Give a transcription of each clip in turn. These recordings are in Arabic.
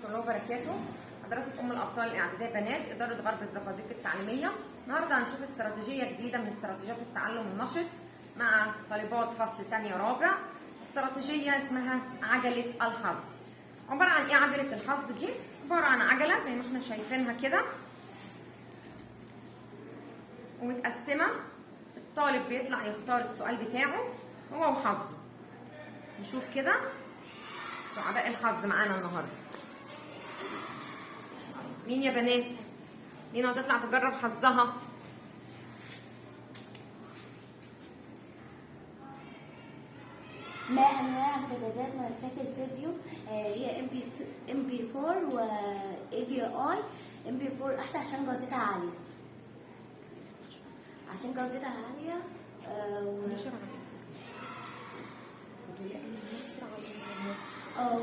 ورحمه الله وبركاته. مدرسه ام الابطال الاعداديه بنات اداره غرب الزقازيق التعليميه. النهارده هنشوف استراتيجيه جديده من استراتيجيات التعلم النشط مع طالبات فصل ثانيه رابع. استراتيجيه اسمها عجله الحظ. عباره عن ايه عجله الحظ دي؟ عباره عن عجله زي ما احنا شايفينها كده ومتقسمه. الطالب بيطلع يختار السؤال بتاعه هو وحظه. نشوف كده سعداء الحظ معانا النهارده. مين يا بنات؟ مين هتطلع تجرب حظها؟ ما انواع امتدادات ملفات الفيديو؟ هي MP4 و AVI. MP4 احسن عشان جودتها عاليه.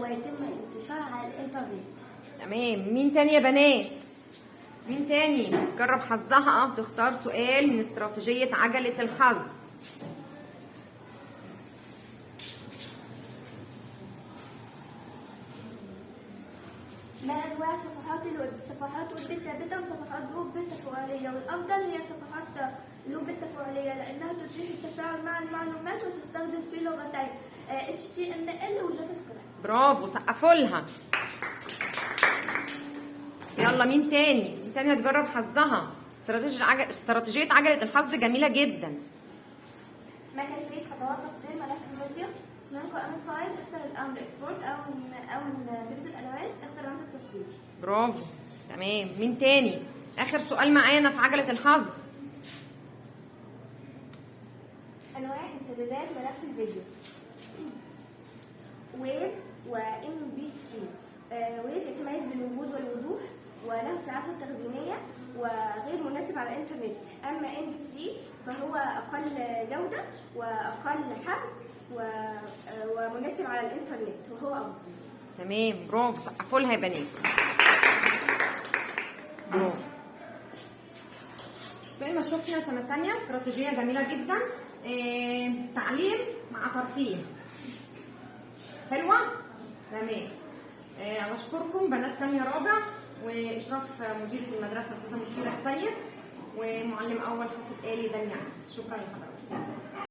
ويتم انتشارها على الانترنت. تمام. مين تاني يا بنات؟ مين تاني جرب حظها تختار سؤال من استراتيجية عجلة الحظ؟ ما انواع صفحات الويب؟ صفحات ويب ثابته وصفحات ويب تفاعليه، والافضل هي صفحات الويب التفاعليه لانها تتيح التفاعل مع المعلومات وتستخدم في لغتين HTML وجافا سكريبت. برافو، سقفوا لها. يلا مين تاني؟ مين تاني هتجرب حظها؟ استراتيجية عجلة الحظ جميلة جدا. ما كيفية خطوات تصدير ملف الفيديو؟ ننقل امر فايل، اختر الامر اكسبورت او من شريط الادوات، اختر رمز التصدير. برافو. تمام. مين تاني؟ اخر سؤال معانا في عجلة الحظ. انواع امتدادات ملف الفيديو: ويف وMP3. ويف يتميز بالوجود والوضوح وله سعته التخزينية وغير مناسب على الانترنت، اما MP3 فهو اقل جودة واقل حجم ومناسب على الانترنت وهو افضل. تمام. برافو، سقفوا لها يا بنات. برافو. زي ما شفنا سنة تانية استراتيجية جميلة جدا. تعليم مع ترفيه. حلوة؟ تمام. بشكركم بنات تانية رابع وإشراف مديرة المدرسة أستاذة مشيرة السيد ومعلم أول حاسب آلي دنيا. شكرا لحضرتك.